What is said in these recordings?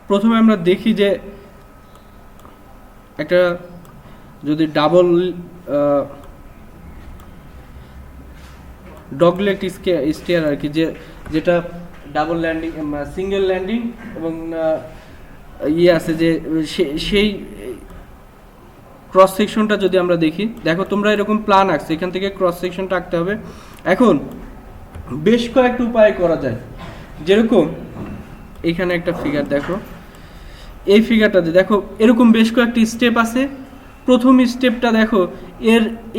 প্রথমে আমরা দেখি যে একটা যদি ডাবল ডগলেগ স্টেয়ার আর কি, যেটা ডাবল ল্যান্ডিং সিঙ্গেল ল্যান্ডিং এবং ইয়ে আছে যে সেই ক্রস সেকশনটা যদি আমরা দেখি, দেখো তোমরা এরকম প্ল্যান আঁকছো, এখান থেকে ক্রস সেকশনটা আঁকতে হবে। এখন বেশ কয়েকটা উপায় করা যায়, যেরকম এখানে একটা ফিগার দেখো, এই ফিগারটাতে দেখো এরকম বেশ কয়েকটি স্টেপ আছে। প্রথম স্টেপটা দেখো,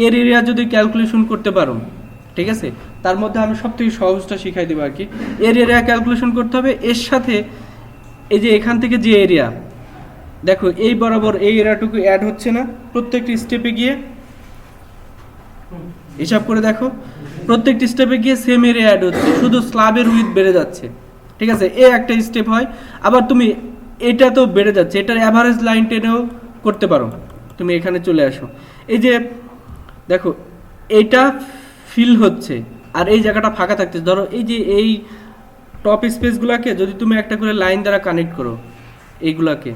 এর এরিয়া যদি ক্যালকুলেশন করতে পারো, ঠিক আছে, তার মধ্যে আমি সব থেকে সহজটা শিখাই দেবো আর কি। এর এরিয়া ক্যালকুলেশন করতে হবে, এর সাথে এই যে এখান থেকে যে এরিয়া দেখো এই বরাবর এই এরিয়াটুকু অ্যাড হচ্ছে না, প্রত্যেকটি স্টেপে গিয়ে হিসাব করে দেখো, প্রত্যেকটি স্টেপে গিয়ে সেম এরিয়া অ্যাড হচ্ছে, শুধু স্ল্যাবের উইথ বেড়ে যাচ্ছে, ঠিক আছে, এ একটা স্টেপ হয়। আবার তুমি এটা তো বেড়ে যাচ্ছে, এটার অ্যাভারেজ লাইন টেনেও করতে পারো। তুমি এখানে চলে আসো, এই যে দেখো এইটা ফিল হচ্ছে আর এই জায়গাটা ফাঁকা থাকছে। ধরো এই যে এই টপ স্পেসগুলোকে যদি তুমি একটা করে লাইন দ্বারা কানেক্ট করো এইগুলাকে,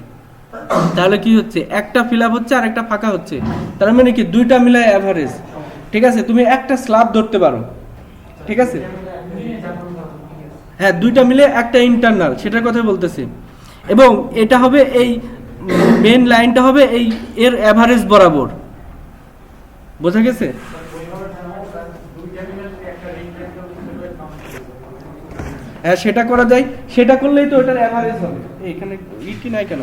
তাহলে কি হচ্ছে, একটা ফিল আপ হচ্ছে আর একটা ফাঁকা হচ্ছে, তার মানে কি দুইটা মিলায় অ্যাভারেজ, ঠিক আছে। তুমি একটা স্ল্যাব ধরতে পারো, ঠিক আছে, হ্যাঁ, দুইটা মিলে একটা ইন্টারনাল, সেটার কথা বলতেছি। এবং এটা হবে এই মেন লাইনটা হবে এই এর অ্যাভারেজ বরাবর, বোঝা গেছে? হ্যাঁ, সেটা করা যায়, সেটা করলেই তো ওটার অ্যাভারেজ হবে। এখানে ইটি নাই কেন?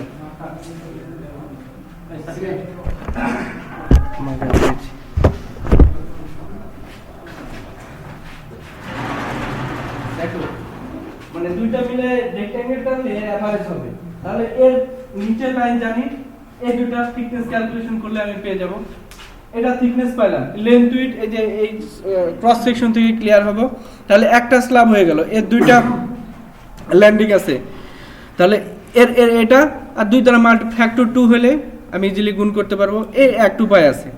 দেখো মানে দুইটা মিলে রেক্ট্যাঙ্গেলটা এর অ্যাভারেজ হবে, তাহলে এর নিচের লাইন জানি, এই দুটো থিকনেস ক্যালকুলেশন করলে আমি পেয়ে যাব। এটা থিকনেস পাইলাম, লেন্থ উইডথ এই যে এই ক্রস সেকশন থেকে ক্লিয়ার হবে। তাহলে একটা স্ল্যাব হয়ে গেল, এর দুইটা ল্যান্ডিং আছে, তাহলে এর এটা আর দুই দ্বারা ফ্যাক্টর 2 হলে আমি ইজিলি গুণ করতে পারবো। এই একটা উপায় আছে।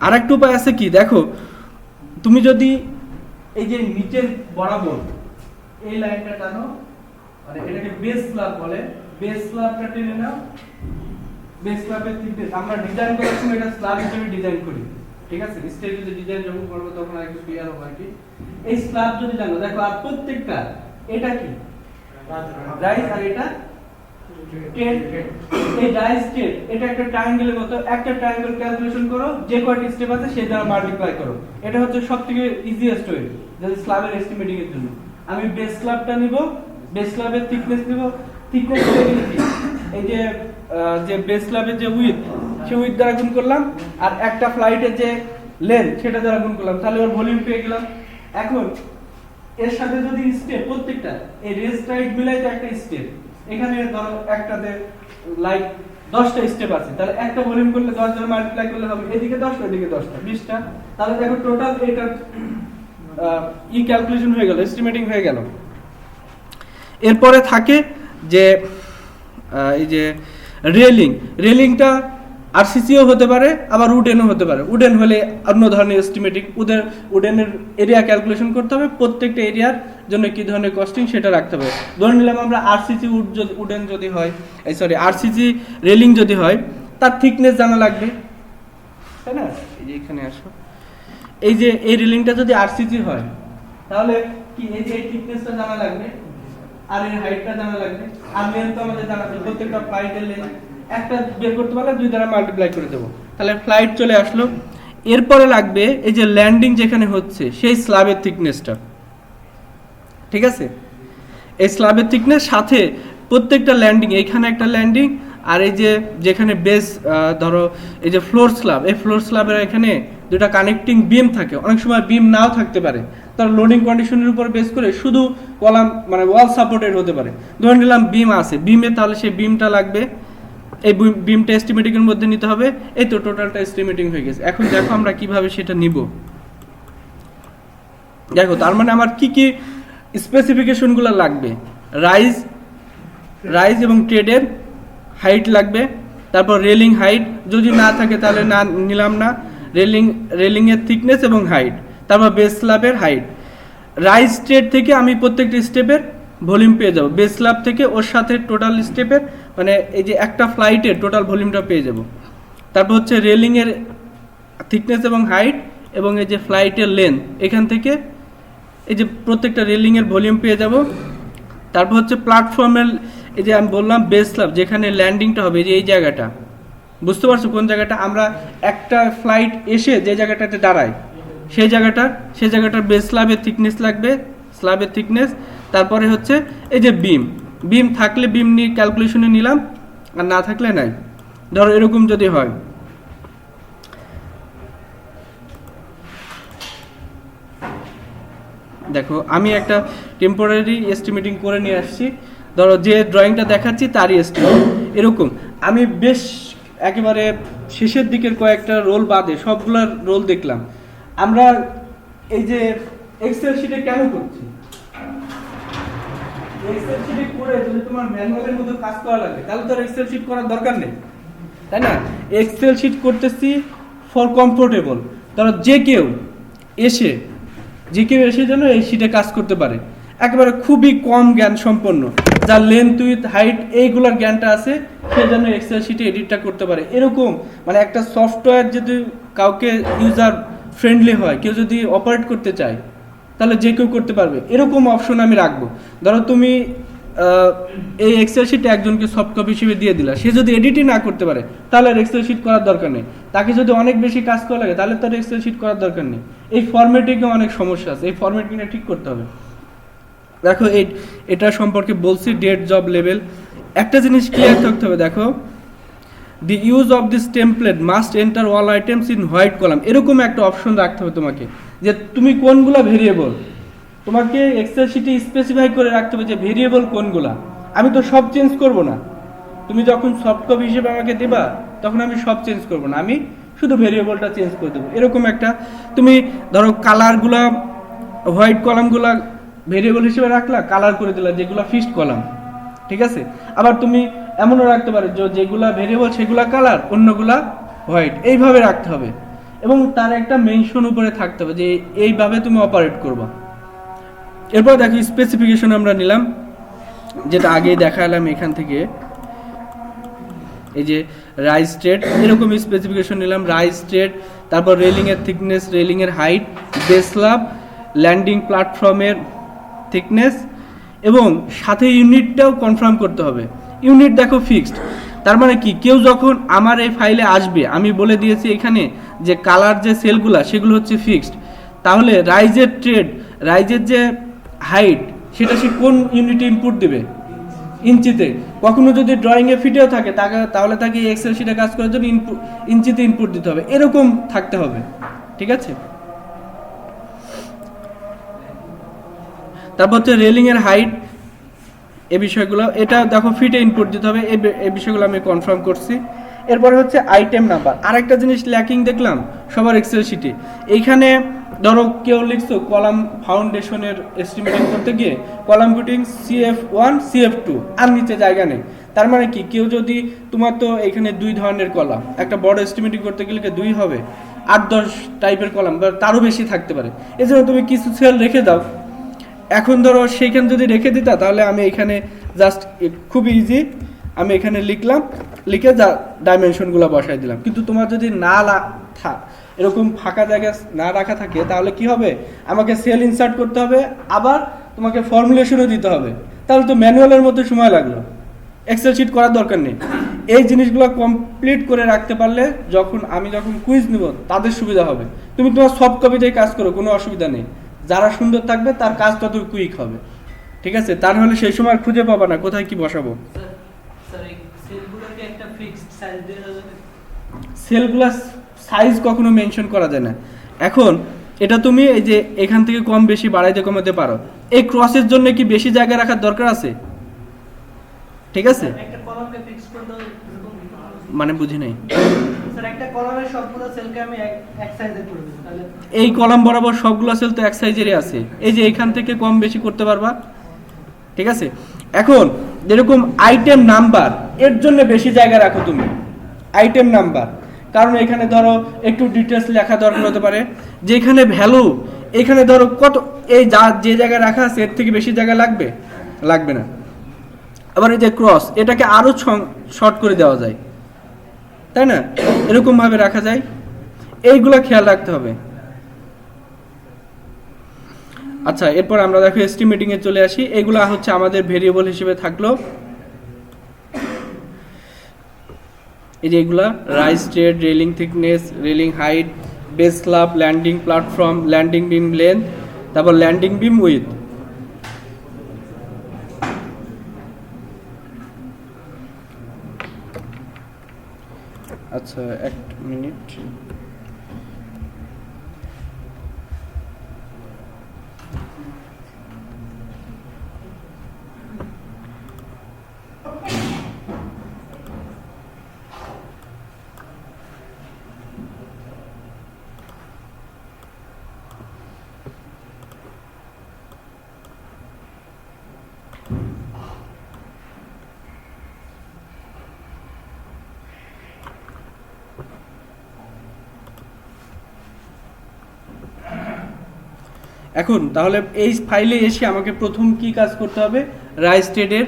আর একটা উপায় আছে কি, দেখো তুমি যদি এই যে নিচের বরাবর এই লাইনটা টানো, মানে এটাকে বেস স্ল্যাব বলে, বেস স্ল্যাবটা টেনে নাও। বেস স্ল্যাবের থিকনেস আমরা ডিজাইন করার সময় এটা স্ল্যাব হিসেবে ডিজাইন করি, ঠিক আছে। স্টেজে যে ডিজাইন যখন করব তখন আর একটু ক্লিয়ার হবে আর কি। এই স্ল্যাব যদি জানো, দেখো আর প্রত্যেকটা এটা কি রাইজ আর এটা টেন, এই রাইজ টেন, এটা একটা ট্রায়াঙ্গেলের মতো, একটা ট্রায়াঙ্গেল ক্যালকুলেশন করো, যে কয়টি স্টেপ আছে সেই দ্বারা মাল্টিপ্লাই করো। এটা হচ্ছে সবথেকে ইজিয়েস্ট ওয়ে যদি স্ল্যাবের এস্টিমেটিং এর জন্য। আমি বেস স্ল্যাবটা নিব, বেস স্ল্যাবের থিকনেস নিব, থিকনেস এই যে বেস স্ল্যাবের যে উইথ, সেই উইথ দ্বারা গুণ করলাম, আর একটা ফ্লাইটের যে লেন্থ সেটা দ্বারা গুণ করলাম, তাহলে ওর ভলিউম পেয়ে গেলাম। এখন এর সাথে যদি স্টেপ প্রত্যেকটা এই রেস টাইট মিলাই তো একটা স্টেপ, এখানে ধরো একটাতে লাইক 10টা স্টেপ আছে, তাহলে একটা ভলিউম করলে 10 দ্বারা মাল্টিপ্লাই করলে হবে এদিকে 10টা এদিকে 10টা 20টা, তাহলে দেখো টোটাল এটা ক্যালকুলেশন হয়ে গেল, এস্টিমেটিং হয়ে গেল। এরপরে থাকে যে এই যে রেলিংটা আরসিসিও হতে পারে, আবার উডেনও হতে পারে। উডেন হলে অন্য ধরনের এস্টিমেটিং, উডেনের এরিয়া ক্যালকুলেশন করতে হবে, প্রত্যেকটা এরিয়ার জন্য কি ধরনের কস্টিং সেটা রাখতে হবে। ধরে নিলাম আমরা আরসিসি উডেন যদি হয়, আরসিসি রেলিং যদি হয়, তার থিকনেস জানা লাগবে, তাই না? এই যে এখানে আসো, এই যে এই রেলিংটা যদি আরসিসি হয়, তাহলে কি এই যে এই থিকনেসটা জানা লাগবে, আর এর হাইটটা জানা লাগবে, আর লেন্থ আমাদের জানা লাগবে। প্রত্যেকটা ফ্লাইটের লেন্থ একটা বের করতে পারলে 2 দ্বারা মাল্টিপ্লাই করে দেবো, তাহলে ফ্লাইট চলে আসলো। এরপরে লাগবে এই যে ল্যান্ডিং যেখানে হচ্ছে সেই স্ল্যাবের থিকনেসটা, ঠিক আছে। এই স্ল্যাবের থিকনেস সাথে প্রত্যেকটা ল্যান্ডিং, এইখানে একটা ল্যান্ডিং, আর এই যে যেখানে বেস ধরো এই যে ফ্লোর স্ল্যাব, এই ফ্লোর স্ল্যাবের এখানে দুটো কানেক্টিং বিম থাকে, অনেক সময় বিম নাও থাকতে পারে, তার লোডিং কন্ডিশনের উপর বেস করে শুধু কলাম মানে ওয়াল সাপোর্টেড হতে পারে। ধরে নিলাম বিম আছে, বিমে তাহলে সেই বিমটা লাগবে, এই বিমটা এস্টিমেটিং এর মধ্যে নিতে হবে। এই তো টোটালটা এস্টিমেটিং হয়ে গেছে। এখন দেখো আমরা কিভাবে সেটা নিব। দেখো তার মানে আমার কি কি স্পেসিফিকেশনগুলো লাগবে, রাইজ এবং ট্রেডের হাইট লাগবে, তারপর রেলিং হাইট যদি না থাকে তাহলে না নিলাম না, রেলিং এর থিকনেস এবং হাইট, তারপর বেস স্ল্যাবের হাইট। রাইজ ট্রেড থেকে আমি প্রত্যেকটা স্টেপের ভলিউম পেয়ে যাবো বেস স্ল্যাব থেকে, ওর সাথে টোটাল স্টেপের মানে এই যে একটা ফ্লাইটের টোটাল ভলিউমটা পেয়ে যাব। তারপর হচ্ছে রেলিংয়ের থিকনেস এবং হাইট এবং এই যে ফ্লাইটের লেন্থ, এখান থেকে এই যে প্রত্যেকটা রেলিংয়ের ভলিউম পেয়ে যাব। তারপর হচ্ছে প্ল্যাটফর্মের এই যে আমি বললাম বেস স্ল্যাব যেখানে ল্যান্ডিংটা হবে, এই যে এই জায়গাটা, বুঝতে পারছো কোন জায়গাটা আমরা একটা ফ্লাইট এসে যে জায়গাটাতে দাঁড়ায় সেই জায়গাটার বেস স্ল্যাবের থিকনেস লাগবে, স্ল্যাবের থিকনেস। তারপরে হচ্ছে এই যে বিম থাকলে বিম নিয়ে ক্যালকুলেশনে নিলাম, আর না থাকলে নাই। ধরো এরকম যদি হয়, দেখো আমি একটা টেম্পোরারি এস্টিমেটিং করে নিয়ে আসছি, ধরো যে ড্রয়িংটা দেখাচ্ছি তারই এস্টিমেট এরকম। আমি বেশ একেবারে শেষের দিকের কয়েকটা রোল বাদে সবগুলোর রোল দেখলাম। আমরা এই যে এক্সেল শিটে কেন করছি, এক্সেল শিটে করে যদি তোমার ম্যানুয়ালের মধ্যে কাজ করা লাগে তাহলে তো এক্সেল শিট করার দরকার নেই, তাই না? এক্সেল শিট করতেছি ফর কমফোর্টেবল, ধরো যে কেউ এসে যেন এই শিটে কাজ করতে পারে, একেবারে খুবই কম জ্ঞান সম্পন্ন, যার লেন্থ উইথ হাইট এইগুলোর জ্ঞানটা আছে, সে যেন এক্সেল শিটে এডিটটা করতে পারে। এরকম মানে একটা সফটওয়্যার যদি কাউকে ইউজার ফ্রেন্ডলি হয়, কেউ যদি অপারেট করতে চায় তাহলে যে কেউ করতে পারবে, এরকম অপশন আমি রাখবো। ধরো তুমি এই এক্সেল শিট একজনকে সফট কপি হিসেবে দিয়ে দিলা, সে যদি এডিটই না করতে পারে তাহলে আর এক্সেল শিট করার দরকার নেই। তাকে যদি অনেক বেশি কাজ করা লাগে তাহলে তার এক্সেল শিট করার দরকার নেই। এই ফরম্যাটিংয়ে অনেক সমস্যা আছে, এই ফরম্যাটিংটা ঠিক করতে হবে। দেখো এটা সম্পর্কে বলছি, ডেট জব লেভেল। একটা জিনিস ক্লিয়ার থাকতে হবে, দেখো দি use of this template must enter all items in white column, এরকম একটা অপশন রাখতে হবে তোমাকে, যে তুমি কোনগুলা ভেরিয়েবল, তোমাকে এক্সেল শিটে স্পেসিফাই করে রাখতে হবে যে ভেরিয়েবল কোনগুলা। আমি তো সব চেঞ্জ করব না, তুমি যখন সফট কপি হিসেবে আমাকে দেবা তখন আমি সব চেঞ্জ করব না, আমি শুধু ভেরিয়েবলটা চেঞ্জ করে দেবো। এরকম একটা তুমি ধরো কালারগুলা, হোয়াইট কলামগুলা ভেরিয়েবল হিসেবে রাখলা, কালার করে দিলা যেগুলা ফিক্সড কলাম, ঠিক আছে? আবার তুমি এমনও রাখতে পারো যেগুলা ভেরিয়েবল সেগুলা কালার, অন্যগুলা হোয়াইট, এইভাবে রাখতে হবে। এবং তার একটা মেনশন উপরে থাকতে হবে যে এইভাবে তুমি অপারেট করবা। এরপর দেখো স্পেসিফিকেশন আমরা নিলাম, যেটা আগেই দেখালাম এখান থেকে, এই যে রাইজ স্ট্রেট, এরকম স্পেসিফিকেশন নিলাম, রাইজ স্ট্রেট, তারপর রেলিংয়ের থিকনেস, রেলিংয়ের হাইট, বেস স্ল্যাব, ল্যান্ডিং প্ল্যাটফর্মের থিকনেস, এবং সাথে ইউনিটটাও কনফার্ম করতে হবে। ইউনিট দেখো ফিক্সড, তার মানে কি, কেউ যখন আমার এই ফাইলে আসবে, আমি বলে দিয়েছি এখানে যে কালার যে সেলগুলা সেগুলো হচ্ছে ফিক্সড, তাহলে রাইজের যে হাইট সেটা সে কোন ইউনিটে ইনপুট দেবে, ইঞ্চিতে। কখনো যদি ড্রয়িংয়ে ফিটেও থাকে তাহলে তাকে এক্সেল শিটে কাজ করার জন্য ইঞ্চিতে ইনপুট দিতে হবে, এরকম থাকতে হবে, ঠিক আছে? তারপর হচ্ছে রেলিংয়ের হাইট, এই বিষয়গুলো, এটা দেখো ফিটে ইনপুট দিতে হবে, এই বিষয়গুলো আমি কনফার্ম করছি। এরপরে হচ্ছে আইটেম নাম্বার, আরেকটা জিনিস ল্যাকিং দেখলাম সবার এক্সেল শিটে। এইখানে ধরো কেউ লিখছো কলাম ফাউন্ডেশনের এস্টিমেটিং করতে গিয়ে কলাম ফিটিং CF1 CF2 আর নিচে জায়গা নেই, তার মানে কি, কেউ যদি, তোমার তো এখানে 2 ধরনের কলাম, একটা বড় এস্টিমেটিং করতে গেলে 2 হবে, 8-10 টাইপের কলাম বা তারও বেশি থাকতে পারে, এজন্য তুমি কিছু সেল রেখে দাও। এখন ধরো সেইখানে যদি রেখে দিতা তাহলে আমি এখানে জাস্ট খুব ইজি আমি এখানে লিখলাম, লিখে ডাইমেনশনগুলো বসাই দিলাম। কিন্তু তোমার যদি না এরকম ফাঁকা জায়গা না রাখা থাকে তাহলে কি হবে, আমাকে সেল ইনসার্ট করতে হবে, আবার তোমাকে ফর্মুলেশনও দিতে হবে, তাহলে তো ম্যানুয়ালের মধ্যে সময় লাগলো, এক্সেল শিট করার দরকার নেই। এই জিনিসগুলো কমপ্লিট করে রাখতে পারলে আমি যখন কুইজ নিব তাদের সুবিধা হবে। তুমি তোমার সফট কপিতেই কাজ করো, কোনো অসুবিধা নেই, যারা সুন্দর থাকবে তার কাজ তত কুইক হবে, ঠিক আছে? তা নাহলে সেই সময় খুঁজে পাবা না কোথায় কি বসাবো। সেলগুলো সাইজ কখনো মেনশন করা যায় না। এখন এটা তুমি এই যে এখান থেকে কম বেশি বাড়াইতে কমাতে পারো। এই ক্রসের জন্য কি বেশি জায়গা রাখার দরকার আছে? ঠিক আছে, মানে বুঝি নাই। এই কলাম বরাবর সবগুলো সেল তো এক সাইজেরই আছে, এই যে এখান থেকে কম বেশি করতে পারবা, ঠিক আছে? এখন যেরকম আইটেম নাম্বার, এর জন্য বেশি জায়গা রাখো তুমি আইটেম নাম্বার, কারণ এখানে ধরো একটু ডিটেলস লেখা দরকার হতে পারে, যে এখানে ভ্যালু, এখানে ধরো কত, এই যে জায়গায় রাখা আছে এর থেকে বেশি জায়গা লাগবে, লাগবে না। আবার এই যে ক্রস, এটাকে আরো শর্ট করে দেওয়া যায়, তাই না? এরকম ভাবে রাখা যায়, এইগুলা খেয়াল রাখতে হবে। আচ্ছা, এরপর আমরা দেখো এস্টিমেটিং এ চলে আসি। এগুলা হচ্ছে আমাদের ভেরিয়েবল হিসেবে থাকলো। এই যে এগুলা rise straight, railing thickness, railing height, base slab, landing platform, landing beam length, তারপর ল্যান্ডিং বিম উইথ। আচ্ছা, এক মিনিট। এখন তাহলে এই ফাইলে এসে আমাকে প্রথম কি কাজ করতে হবে? রাইজ স্টেডের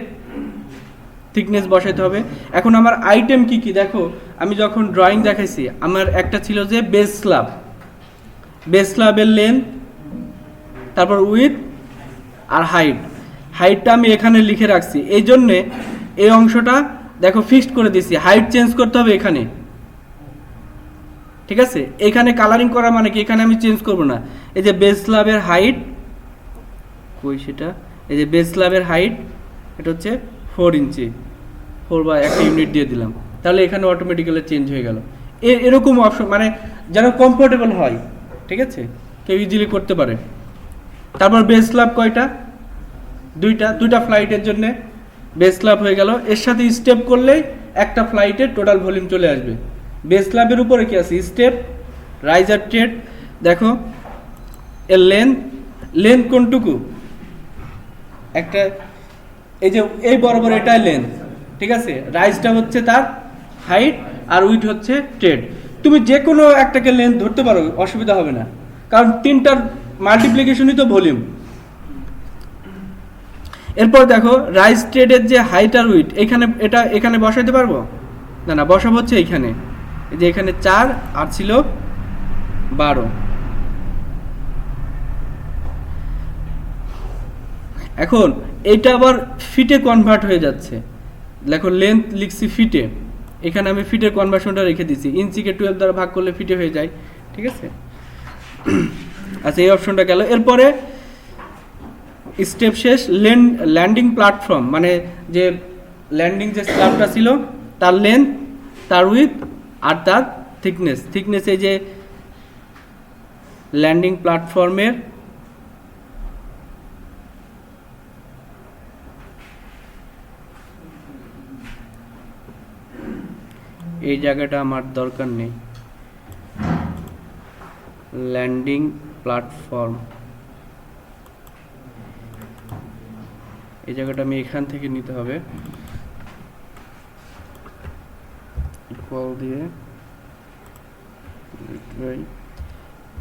থিকনেস বসাইতে হবে। এখন আমার আইটেম কি কি দেখো, আমি যখন ড্রয়িং দেখাইছি আমার একটা ছিল যে বেস স্ল্যাব, বেস স্ল্যাবের লেন্থ, তারপর উইথ আর হাইট। হাইটটা আমি এখানে লিখে রাখছি, এই জন্যে এই অংশটা দেখো ফিক্সড করে দিছি। হাইট চেঞ্জ করতে হবে এখানে, ঠিক আছে? এখানে কালারিং করা মানে কি, এখানে আমি চেঞ্জ করব না। এই যে বেস স্ল্যাবের হাইট কই সেটা, এই যে বেস স্ল্যাবের হাইট এটা হচ্ছে 4 ইঞ্চি, 4 বা একটা ইউনিট দিয়ে দিলাম, তাহলে এখানে অটোমেটিক্যালি চেঞ্জ হয়ে গেল। এরকম অপশন মানে যেন কমফোর্টেবল হয়, ঠিক আছে, কেউ ইজিলি করতে পারে। তারপর বেস স্ল্যাব কয়টা? দুইটা ফ্লাইটের জন্য বেস স্ল্যাব হয়ে গেল। এর সাথে স্টেপ করলেই একটা ফ্লাইটের টোটাল ভলিউম চলে আসবে। বেস স্ল্যাবের উপরে কি আছে? Step, raiser trade. দেখো এর লেন্থ কোনটুকু, একটা এই যে এই বরাবর এটাই লেন্থ, ঠিক আছে? রাইজটা হচ্ছে তার হাইট আর উইথ হচ্ছে ট্রেড। তুমি যে কোনো একটাকে লেন্থ ধরতে পারো, অসুবিধা হবে না, কারণ তিনটার মাল্টিপ্লিকেশনই তো ভলিউম। এরপর দেখো রাইজ ট্রেডের যে হাইট আর উইথ, এখানে বসাইতে পারবো না, বসাবো হচ্ছে এইখানে। এই যে এখানে 4 আর ছিল 12। এখন এইটা আবার ফিটে কনভার্ট হয়ে যাচ্ছে। দেখো লেন্থ লিখছি ফিটে, এখানে আমি ফিটের কনভার্সনটা রেখে দিছি। ইঞ্চিকে 12 দ্বারা ভাগ করলে ফিটে হয়ে যায়, ঠিক আছে? আচ্ছা, এই অপশনটা গেল। এরপরে স্টেপ শেষ। ল্যান্ডিং প্ল্যাটফর্ম মানে যে ল্যান্ডিং যে স্ল্যাবটা ছিল তার লেন্থ, তার উইথ আর তার থিকনেস। এই যে ল্যান্ডিং প্ল্যাটফর্মের এই জায়গাটা আমার দরকার নেই। ল্যান্ডিং প্ল্যাটফর্ম এই জায়গাটা আমি এখান থেকে নিতে হবে, ইকুয়াল দিয়ে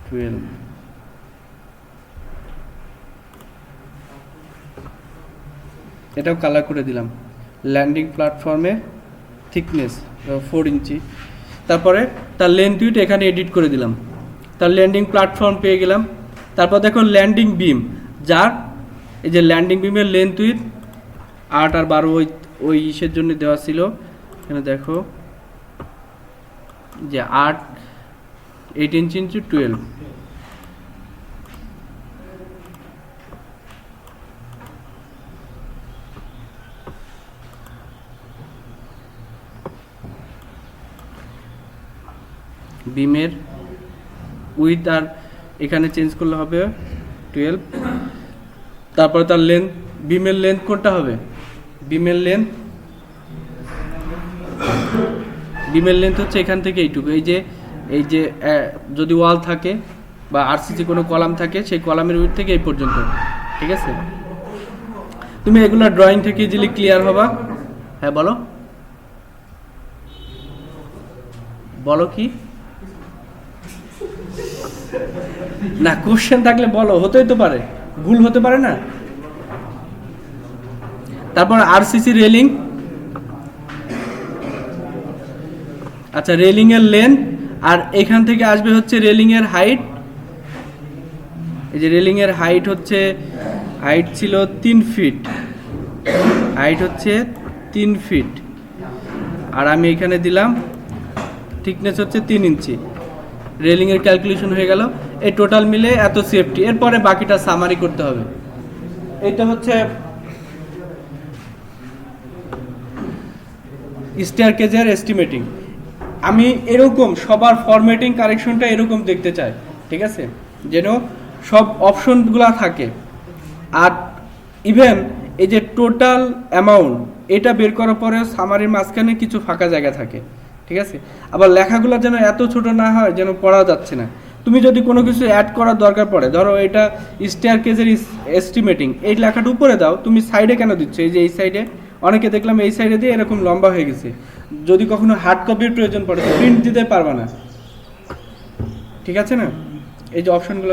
12। এটাও কালার করে দিলাম। ল্যান্ডিং প্ল্যাটফর্মে থিকনেস 4 ইঞ্চি, তারপরে তার লেন্থ উইথ এখানে এডিট করে দিলাম, তার ল্যান্ডিং প্ল্যাটফর্ম পেয়ে গেলাম। তারপর দেখো ল্যান্ডিং বিম, যার এই যে ল্যান্ডিং বিমের লেন্থ উইথ 8 আর 12 ওই ইসের জন্য দেওয়া ছিল। এখানে দেখো যে 8 ইঞ্চি ইঞ্চি 12। বিমের উইথ আর এখানে চেঞ্জ করলে হবে 12। তারপরে তার লেন্থ, বিমের লেন্থ কোনটা হবে? বিমের লেন্থ হচ্ছে এখান থেকে এইটুকু। এই যে যদি ওয়াল থাকে বা আরসিসি কোনো কলাম থাকে, সেই কলামের উইথ থেকে এই পর্যন্ত, ঠিক আছে? তুমি এগুলো ড্রয়িং থেকে ইজিলি ক্লিয়ার হবা। হ্যাঁ বলো কি না, কোশ্চেন থাকলে বলো, হতেই তো পারে, ভুল হতে পারে না। তারপর আরসিসি রেলিং, আচ্ছা রেলিং এর লেন্থ, আর এখান থেকে আসবে হচ্ছে রেলিং এর হাইট। এই যে রেলিং এর হাইট হচ্ছে, হাইট ছিল 3 ফিট, হাইট হচ্ছে 3 ফিট, আর আমি এখানে দিলাম থিকনেস হচ্ছে 3 ইঞ্চি। রেলিং এর ক্যালকুলেশন হয়ে গেল। এই টোটাল মিলে এত সেফটি। এরপরে বাকিটা সামারি করতে হবে। এটা হচ্ছে স্টেয়ারকেজের এস্টিমেটিং। আমি এরকম সবার ফরম্যাটিং কারেকশনটা এরকম দেখতে চাই, ঠিক আছে, যেন সব অপশনগুলো থাকে। আর ইভেন এই যে টোটাল অ্যামাউন্ট এটা বের করার পরে সামারির মাঝখানে কিছু ফাঁকা জায়গা থাকে, ঠিক আছে। আবার লেখাগুলো যেন এত ছোট না হয় যেন পড়া যাচ্ছে না। তুমি যদি কোনো কিছু অ্যাড করার দরকার পড়ে, ধরো এটা স্টেয়ারকেজের এস্টিমেটিং, এই লেখাটা উপরে দাও, তুমি সাইডে কেন দিচ্ছ? এই যে এই সাইডে, অনেকে দেখলাম এই সাইডে দিয়ে এরকম লম্বা হয়ে গেছে। যদি কখনো হার্ড কপির প্রয়োজন পড়ে প্রিন্ট দিতে পারবে না, ঠিক আছে না। এই যে অপশনগুলো